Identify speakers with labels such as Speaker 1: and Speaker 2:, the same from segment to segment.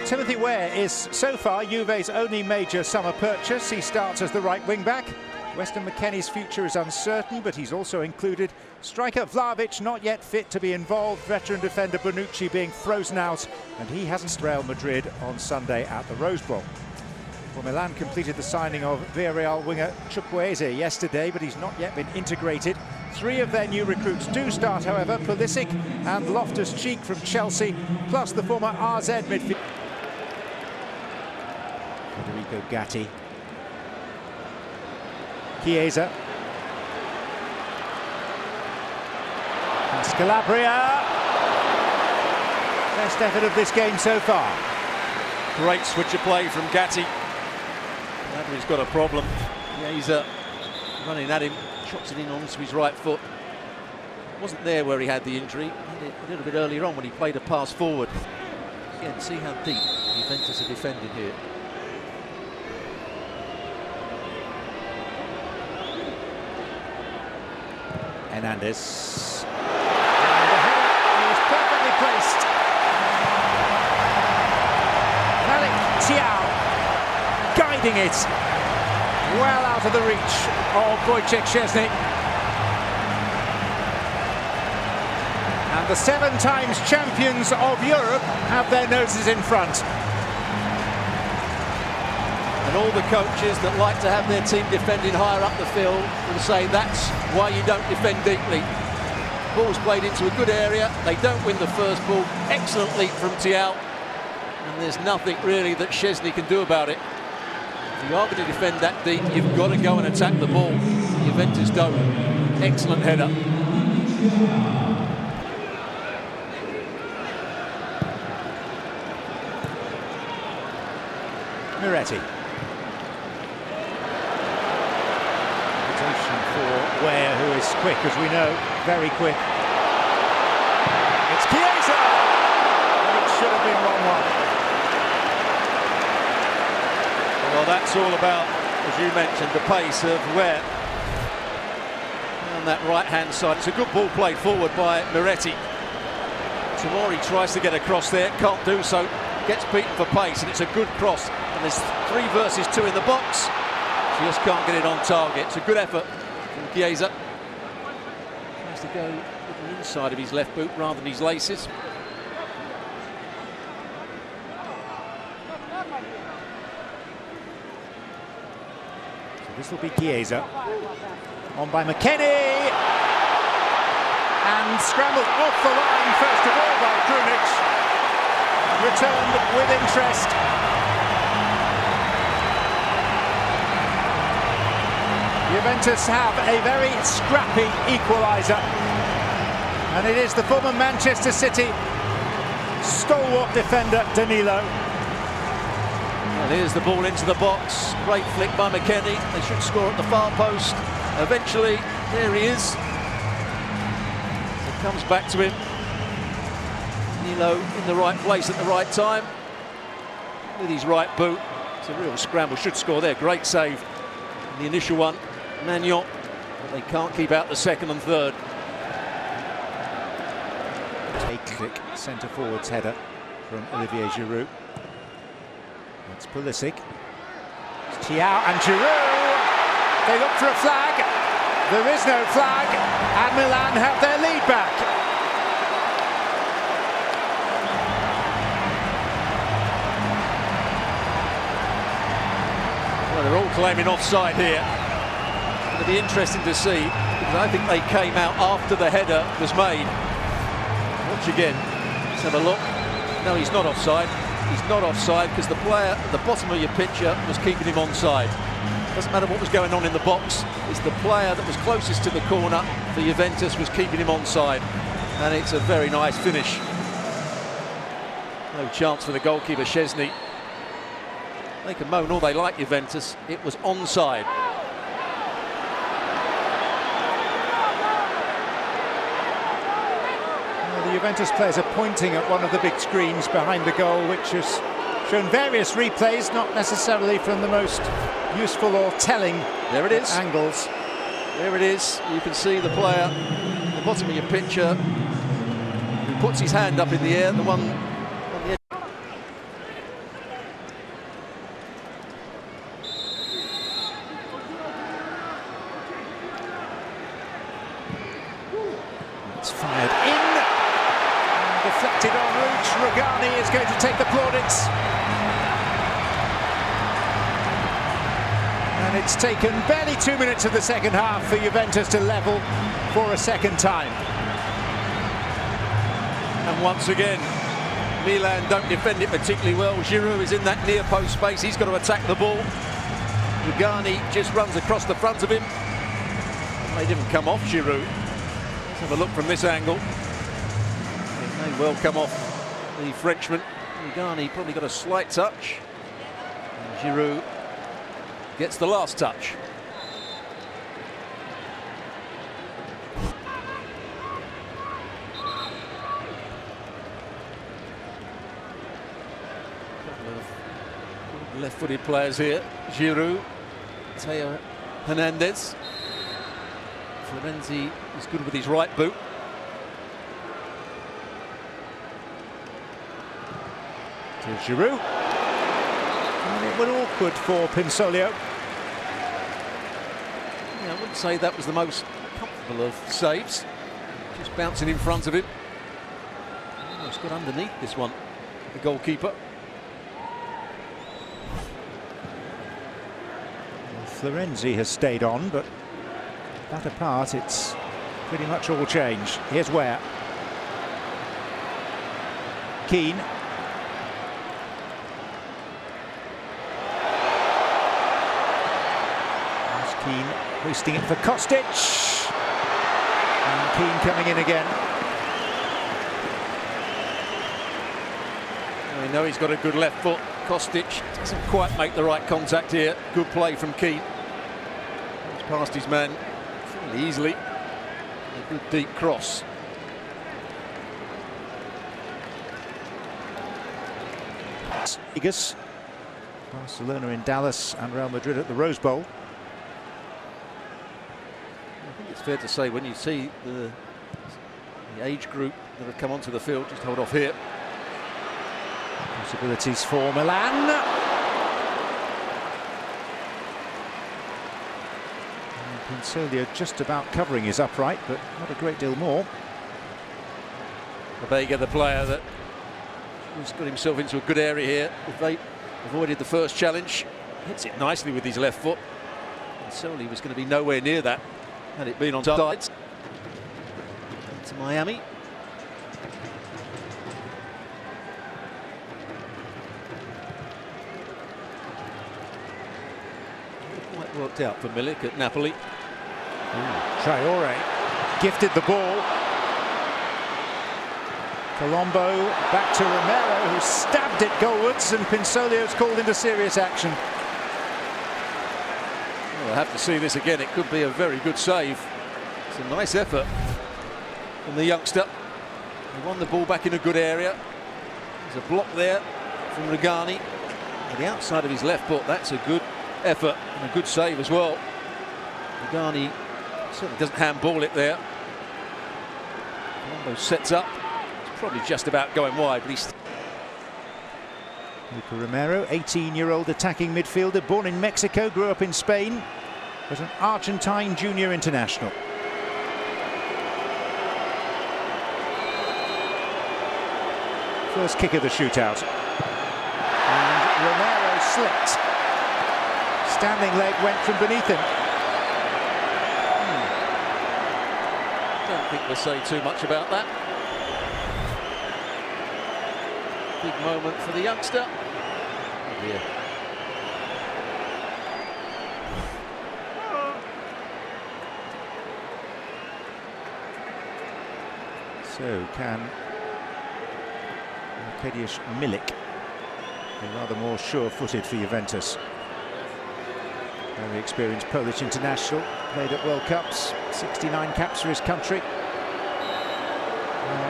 Speaker 1: Timothy Weah is so far Juve's only major summer purchase. He starts as the right wing-back. Weston McKennie's future is uncertain, but he's also included striker Vlahovic, not yet fit to be involved, veteran defender Bonucci being frozen out, and he hasn't Real Madrid on Sunday at the Rose Bowl. Well, Milan completed the signing of Villarreal winger Chukwueze yesterday, but he's not yet been integrated. 3 of their new recruits do start, however, Pulisic and Loftus-Cheek from Chelsea, plus the former RZ midfielder Federico Gatti. Chiesa. And Scalabria. Best effort of this game so far.
Speaker 2: Great switch of play from Gatti. He's got a problem. Chiesa running at him, chops it in onto his right foot. Wasn't there where he had the injury. He had it a little bit earlier on when he played a pass forward. Again, see how deep Juventus are defending here.
Speaker 1: Hernandez. And the header is perfectly placed. Malik Thiaw guiding it well out of the reach of Wojciech Szczesny. And the 7 times champions of Europe have their noses in front.
Speaker 2: And all the coaches that like to have their team defending higher up the field will say that's why you don't defend deeply. Ball's played into a good area, they don't win the first ball. Excellent leap from Thiaw, and there's nothing really that Szczesny can do about it. If you are going to defend that deep, you've got to go and attack the ball. Juventus don't. Excellent header.
Speaker 1: Miretti. For Weah, who is quick, as we know, very quick. It's Chiesa! It should have been 1-1.
Speaker 2: Well, that's all about, as you mentioned, the pace of Weah on that right-hand side. It's a good ball played forward by Miretti. Tomori tries to get across there, can't do so, gets beaten for pace, and it's a good cross. And there's 3 versus 2 in the box. Just can't get it on target. It's a good effort from Chiesa. Tries to go with the inside of his left boot rather than his laces.
Speaker 1: So this will be Chiesa. On by McKennie. And scrambled off the line first of all by Krunic. Returned with interest. Juventus have a very scrappy equaliser, and it is the former Manchester City stalwart defender Danilo.
Speaker 2: Well, here's the ball into the box, great flick by McKennie. They should score at the far post. Eventually, there he is. It comes back to him. Danilo in the right place at the right time with his right boot. It's a real scramble, should score there, great save. The initial one, Magnon, but they can't keep out the second and third.
Speaker 1: A click centre forwards header from Olivier Giroud. That's Pulisic. It's Thiaw and Giroud. They look for a flag. There is no flag, and Milan have their lead back.
Speaker 2: Well, they're all claiming offside here. It's going to be interesting to see, because I think they came out after the header was made. Watch again. Let's have a look. No, he's not offside. He's not offside because the player at the bottom of your picture was keeping him onside. Doesn't matter what was going on in the box. It's the player that was closest to the corner for Juventus was keeping him onside. And it's a very nice finish. No chance for the goalkeeper, Szczesny. They can moan all they like, Juventus. It was onside.
Speaker 1: Well, the Juventus players are pointing at one of the big screens behind the goal, which has shown various replays, not necessarily from the most useful or telling
Speaker 2: there it is.
Speaker 1: Angles.
Speaker 2: There it is. You can see the player at the bottom of your picture who puts his hand up in the air, the one on the edge.
Speaker 1: is going to take the plaudits. And it's taken barely 2 minutes of the second half for Juventus to level for a second time.
Speaker 2: And once again, Milan don't defend it particularly well. Giroud is in that near post space. He's got to attack the ball. Rugani just runs across the front of him. They didn't come off Giroud. Let's have a look from this angle. It may well come off the Frenchman. Rugani probably got a slight touch. And Giroud gets the last touch. Left-footed players here. Giroud, Theo Hernandez. Florenzi is good with his right boot.
Speaker 1: To Giroud. And it went awkward for Pinsoglio.
Speaker 2: Yeah, I wouldn't say that was the most comfortable of saves. Just bouncing in front of him. Almost got underneath this one, the goalkeeper.
Speaker 1: Florenzi has stayed on, but that apart, it's pretty much all changed. Here's Ware. Keane. There's Keane hoisting it for Kostic. And Keane coming in again.
Speaker 2: We know he's got a good left foot. Kostic doesn't quite make the right contact here. Good play from Keane. He's past his man fairly easily. A good deep cross.
Speaker 1: Igas. Barcelona in Dallas and Real Madrid at the Rose Bowl.
Speaker 2: I think it's fair to say when you see the age group that have come onto the field, just hold off here.
Speaker 1: Possibilities for Milan. And Pinsoglio just about covering his upright, but not a great deal more.
Speaker 2: Vega, the player that has got himself into a good area here. They avoided the first challenge. Hits it nicely with his left foot. And Soli was going to be nowhere near that had it been on sides. To Miami. Quite worked out for Milik at Napoli.
Speaker 1: Traore gifted the ball. Colombo back to Romero, who stabbed it goalwards, and Pinsoglio's called into serious action.
Speaker 2: Well, I'll have to see this again. It could be a very good save. It's a nice effort from the youngster. He won the ball back in a good area. There's a block there from Rugani. On the outside of his left foot, that's a good effort and a good save as well. Rugani certainly doesn't handball it there. Colombo sets up. Probably just about going wide, but he's...
Speaker 1: Luca Romero, 18-year-old attacking midfielder, born in Mexico, grew up in Spain, was an Argentine junior international. First kick of the shootout. And Romero slipped. Standing leg went from beneath him.
Speaker 2: Don't think we'll say too much about that. Big moment for the youngster. Oh dear.
Speaker 1: So can Arkadiusz Milik be rather more sure-footed for Juventus? Very experienced Polish international, played at World Cups, 69 caps for his country.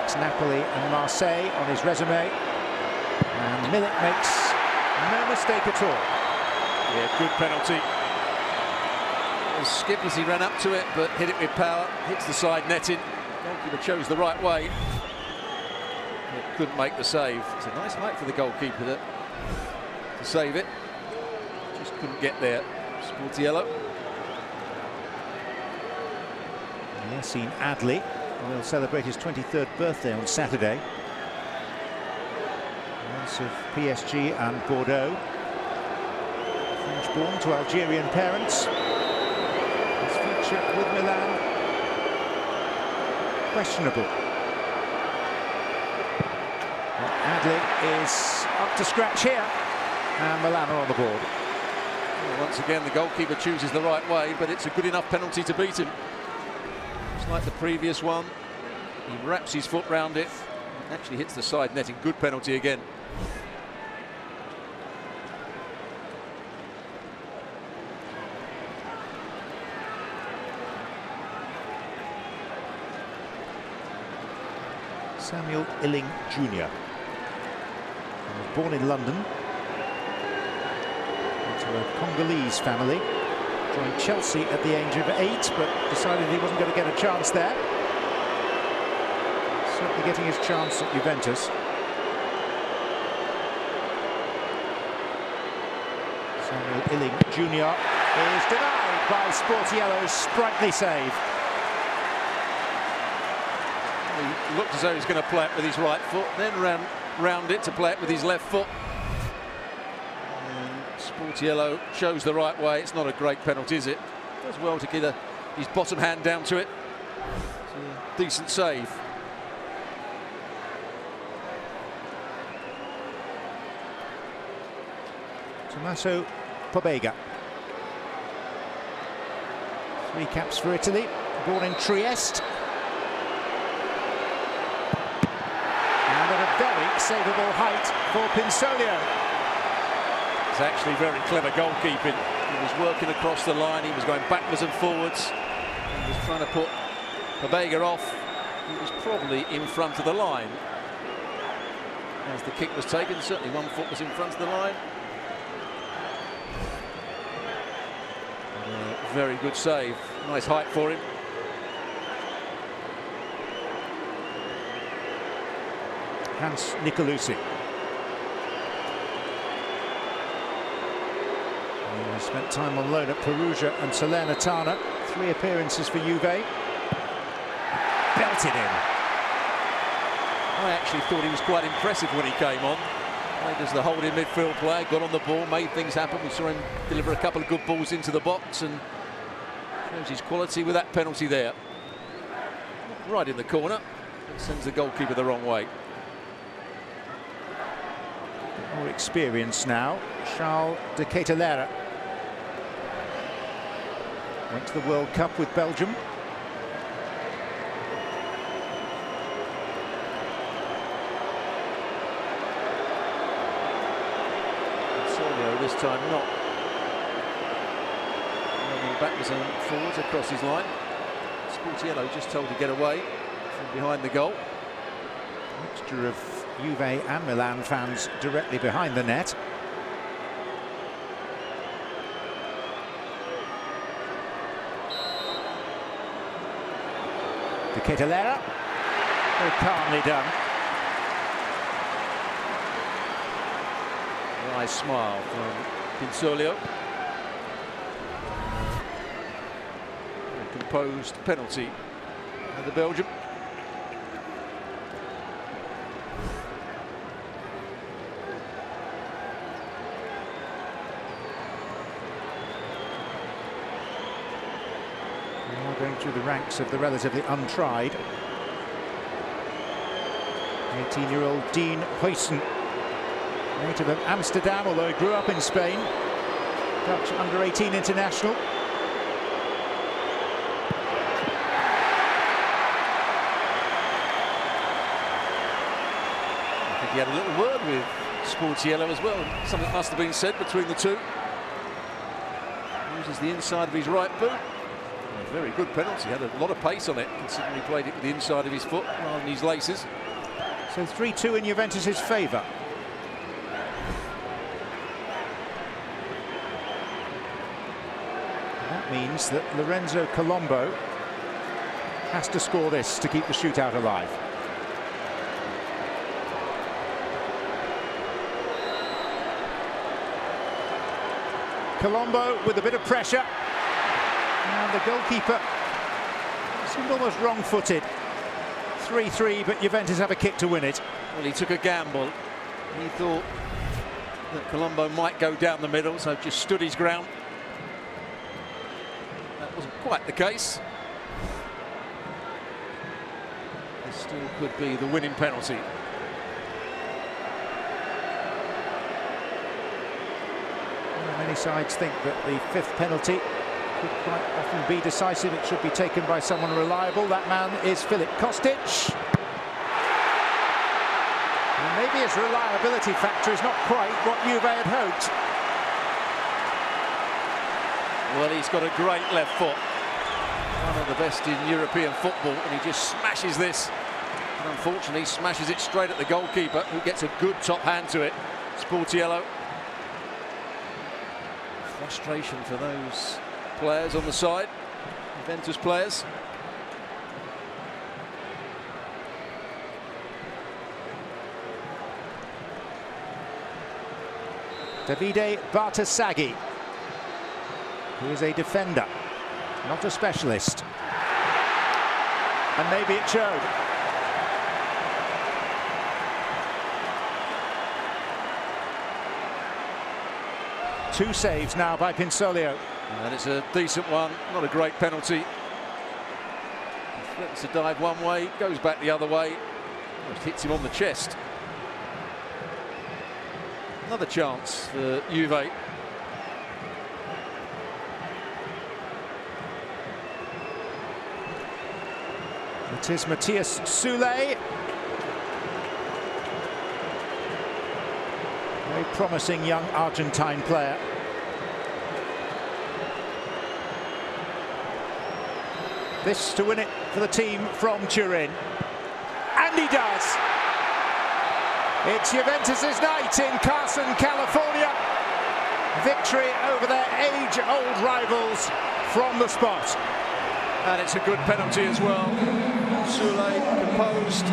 Speaker 1: Ex-Napoli and Marseille on his resume. And Milik makes no mistake at all.
Speaker 2: Yeah, good penalty. As skip as he ran up to it, but hit it with power. Hits the side netting. Goalkeeper chose the right way. But couldn't make the save. It's a nice height for the goalkeeper to save it. Just couldn't get there. Sportiello.
Speaker 1: Yassine Adli will celebrate his 23rd birthday on Saturday. Prince of PSG and Bordeaux. French-born to Algerian parents. His future with Milan questionable. But Adli is up to scratch here, and Milan are on the board.
Speaker 2: Well, once again, the goalkeeper chooses the right way, but it's a good enough penalty to beat him. Just like the previous one, he wraps his foot round it, actually hits the side netting. Good penalty again.
Speaker 1: Samuel Illing Jr. He was born in London into a Congolese family. Joined Chelsea at the age of 8, but decided he wasn't going to get a chance there. Certainly getting his chance at Juventus. Samuel Illing Jr. is denied by Sportiello's sprightly save.
Speaker 2: He looked as though he was going to play it with his right foot, then round it to play it with his left foot. And Sportiello shows the right way. It's not a great penalty, is it? Does well to get his bottom hand down to it. It's a decent save.
Speaker 1: Tommaso Pobega. 3 caps for Italy, born in Trieste. And at a very savable height for Pinsolio.
Speaker 2: It's actually very clever goalkeeping. He was working across the line, he was going backwards and forwards. He was trying to put Pobega off. He was probably in front of the line as the kick was taken. Certainly one foot was in front of the line. Very good save. Nice height for him.
Speaker 1: Hans Nicolucci. He spent time on loan at Perugia and Salernitana. 3 appearances for Juve. Belted in.
Speaker 2: I actually thought he was quite impressive when he came on. Played as the holding midfield player, got on the ball, made things happen. We saw him deliver a couple of good balls into the box and shows his quality with that penalty there. Right in the corner. It sends the goalkeeper the wrong way.
Speaker 1: More experience now. Charles de Ketelaere. Went to the World Cup with Belgium.
Speaker 2: This time not running backwards and forwards across his line. Sportiello just told to get away from behind the goal.
Speaker 1: Mixture of Juve and Milan fans directly behind the net. De Ketelaere, very calmly done.
Speaker 2: Nice smile from Pinsolio. A composed penalty for the Belgium.
Speaker 1: We are going through the ranks of the relatively untried. 18-year-old Dean Huijsen. Native of Amsterdam, although he grew up in Spain. Dutch under-18 international.
Speaker 2: I think he had a little word with Sportiello as well. Something must have been said between the two. Uses the inside of his right boot. A very good penalty. Had a lot of pace on it, considering he played it with the inside of his foot rather than his laces.
Speaker 1: So 3-2 in Juventus's favour. That means that Lorenzo Colombo has to score this to keep the shootout alive. Colombo with a bit of pressure. And the goalkeeper seemed almost wrong-footed. 3-3, but Juventus have a kick to win it.
Speaker 2: Well, he took a gamble. He thought that Colombo might go down the middle, so just stood his ground. That wasn't quite the case. This still could be the winning penalty.
Speaker 1: Many sides think that the fifth penalty could quite often be decisive. It should be taken by someone reliable. That man is Filip Kostic. And maybe his reliability factor is not quite what Juve had hoped.
Speaker 2: Well, he's got a great left foot. One of the best in European football, and he just smashes this. And unfortunately, smashes it straight at the goalkeeper, who gets a good top hand to it. Sportiello. Frustration for those players on the side, Juventus players.
Speaker 1: Davide Bartasaghi, who is a defender, not a specialist. And maybe it showed. Two saves now by Pinsoglio.
Speaker 2: And it's a decent one, not a great penalty. He threatens to dive one way, goes back the other way, almost hits him on the chest. Another chance for Juve.
Speaker 1: It is Matthias Soulé. Very promising young Argentine player. This to win it for the team from Turin. And he does! It's Juventus' night in Carson, California. Victory over their age-old rivals from the spot.
Speaker 2: And it's a good penalty as well. Soulé composed.